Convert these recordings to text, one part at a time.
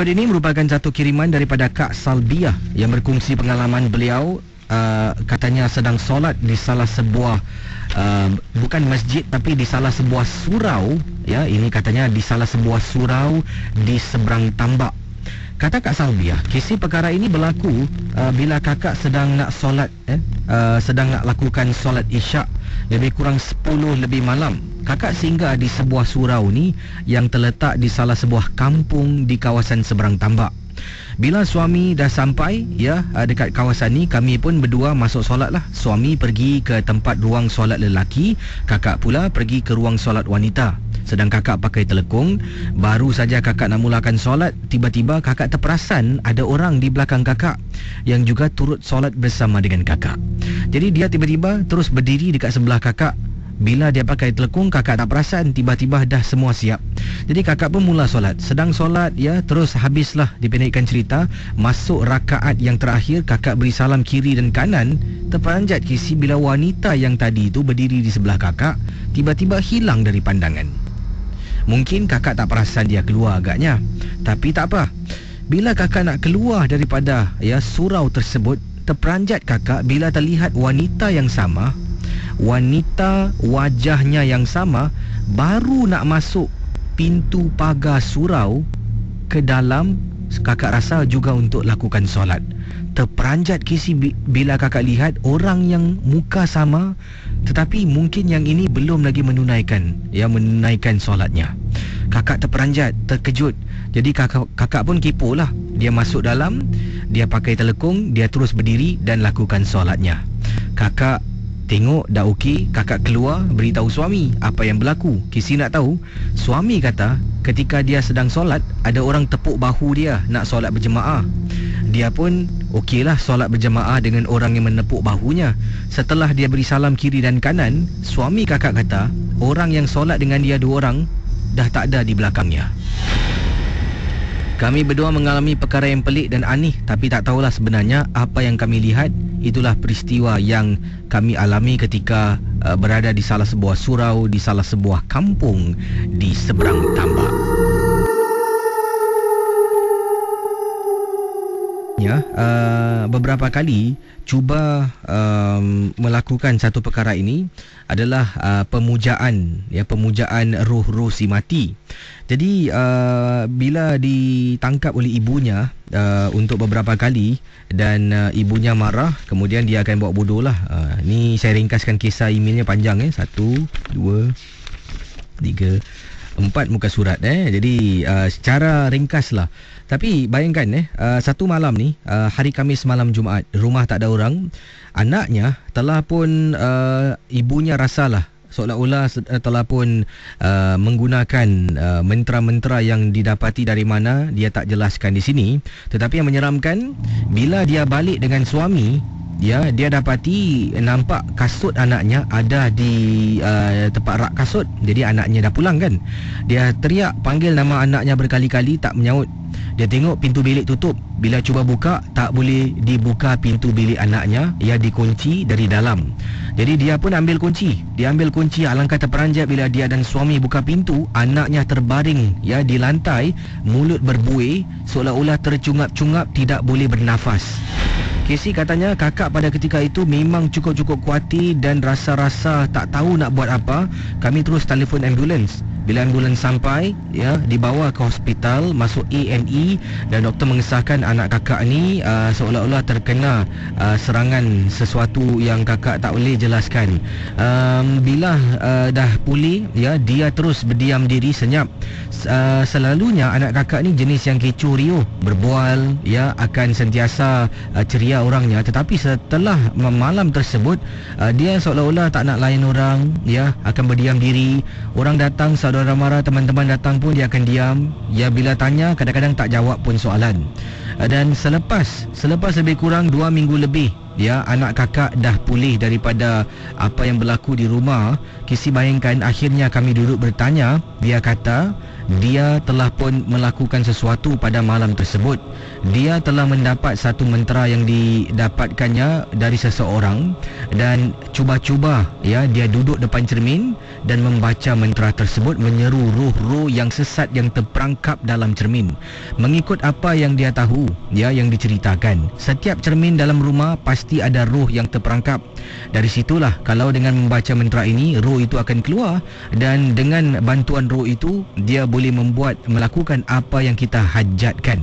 Berikut ini merupakan satu kiriman daripada Kak Salbiah yang berkongsi pengalaman beliau. Katanya sedang solat di salah sebuah bukan masjid tapi di salah sebuah surau. Ya, ini katanya di salah sebuah surau di seberang tambak. Kata Kak Salbiah, kisah perkara ini berlaku bila kakak sedang nak solat, sedang nak lakukan solat isyak lebih kurang 10 lebih malam. Kakak singgah di sebuah surau ni yang terletak di salah sebuah kampung di kawasan seberang tambak. Bila suami dah sampai dekat kawasan ni, kami pun berdua masuk solat lah. Suami pergi ke tempat ruang solat lelaki, kakak pula pergi ke ruang solat wanita. Sedang kakak pakai telekung. Baru saja kakak nak mulakan solat, tiba-tiba kakak terperasan ada orang di belakang kakak yang juga turut solat bersama dengan kakak. Jadi dia tiba-tiba terus berdiri dekat sebelah kakak. Bila dia pakai telekung, kakak tak perasan, tiba-tiba dah semua siap. Jadi kakak pun mula solat. Sedang solat terus habislah, dipendekkan cerita, masuk rakaat yang terakhir, kakak beri salam kiri dan kanan. Terperanjat kisi bila wanita yang tadi tu berdiri di sebelah kakak tiba-tiba hilang dari pandangan. Mungkin kakak tak perasan dia keluar agaknya. Tapi tak apa. Bila kakak nak keluar daripada surau tersebut, terperanjat kakak bila terlihat wanita yang sama, wanita wajahnya yang sama, baru nak masuk pintu pagar surau ke dalam, kakak rasa juga untuk lakukan solat. Terperanjat kisi bila kakak lihat orang yang muka sama, tetapi mungkin yang ini belum lagi menunaikan solatnya. Kakak terperanjat, terkejut. Jadi kakak pun kepo lah. Dia masuk dalam, dia pakai telekung, dia terus berdiri dan lakukan solatnya. Kakak tengok dah okey, kakak keluar beritahu suami apa yang berlaku. Kisi nak tahu, suami kata ketika dia sedang solat, ada orang tepuk bahu dia nak solat berjemaah. Dia pun okeylah solat berjemaah dengan orang yang menepuk bahunya. Setelah dia beri salam kiri dan kanan, suami kakak kata orang yang solat dengan dia 2 orang dah tak ada di belakangnya. Kami berdua mengalami perkara yang pelik dan aneh, tapi tak tahulah sebenarnya apa yang kami lihat. Itulah peristiwa yang kami alami ketika berada di salah sebuah surau, di salah sebuah kampung di seberang tambak. Beberapa kali cuba melakukan satu perkara ini adalah pemujaan roh-roh si mati. Jadi bila ditangkap oleh ibunya untuk beberapa kali dan ibunya marah, kemudian dia akan buat bodoh lah. Ni saya ringkaskan kisah emailnya panjang 1, 2, 3, 4 muka surat Jadi secara ringkas lah. Tapi bayangkan satu malam ni, hari Khamis malam Jumaat, rumah tak ada orang. Anaknya telah pun ibunya rasalah seolah-olah telah pun menggunakan mentera-mentera yang didapati dari mana, dia tak jelaskan di sini. Tetapi yang menyeramkan, bila dia balik dengan suami, dia dapati nampak kasut anaknya ada di tempat rak kasut. Jadi anaknya dah pulang kan. Dia teriak panggil nama anaknya berkali-kali, tak menyaut. Dia tengok pintu bilik tutup. Bila cuba buka, tak boleh dibuka pintu bilik anaknya, ia dikunci dari dalam. Jadi dia pun ambil kunci. Dia ambil kunci, alangkah terperanjat bila dia dan suami buka pintu, anaknya terbaring di lantai, mulut berbuih, seolah-olah tercungap-cungap, tidak boleh bernafas. Casey katanya kakak pada ketika itu memang cukup-cukup kuatir dan rasa-rasa tak tahu nak buat apa. Kami terus telefon ambulans. Bila ambulans sampai, dibawa ke hospital, masuk A&E, dan doktor mengesahkan anak kakak ni seolah-olah terkena serangan sesuatu yang kakak tak boleh jelaskan. Bila dah pulih, dia terus berdiam diri senyap. Selalunya anak kakak ni jenis yang kecoh riuh, berbual, akan sentiasa ceria orangnya. Tetapi setelah malam tersebut, dia seolah-olah tak nak layan orang, akan berdiam diri. Orang datang, saudara mara, teman-teman datang pun dia akan diam. Bila tanya, kadang-kadang tak jawab pun soalan. Dan selepas lebih kurang 2 minggu lebih ya, anak kakak dah pulih daripada apa yang berlaku di rumah. Kisi bayangkan akhirnya kami duduk bertanya. Dia kata dia telah pun melakukan sesuatu pada malam tersebut. Dia telah mendapat satu mentera yang didapatkannya dari seseorang dan cuba-cuba, ya, dia duduk depan cermin dan membaca mentera tersebut, menyeru roh-roh yang sesat yang terperangkap dalam cermin. Mengikut apa yang dia tahu, ya, yang diceritakan, setiap cermin dalam rumah pasti ada roh yang terperangkap. Dari situlah kalau dengan membaca mentera ini, roh itu akan keluar dan dengan bantuan roh itu dia boleh melakukan apa yang kita hajatkan.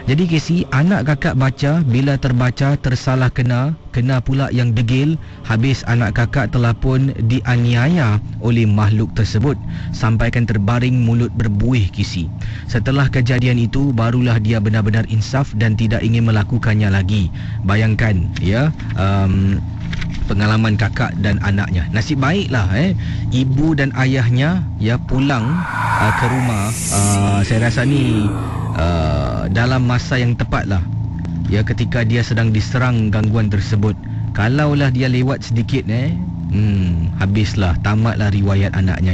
Jadi Casey, anak kakak baca, bila terbaca tersalah kena pula yang degil. Habis anak kakak telah pun dianiaya oleh makhluk tersebut sampaikan terbaring mulut berbuih Casey. Setelah kejadian itu barulah dia benar-benar insaf dan tidak ingin melakukannya lagi. Bayangkan, ya, pengalaman kakak dan anaknya. Nasib baiklah ibu dan ayahnya, ya, pulang ke rumah. Saya rasa ni dalam masa yang tepatlah, ya, ketika dia sedang diserang gangguan tersebut. Kalaulah dia lewat sedikit habislah, tamatlah riwayat anaknya.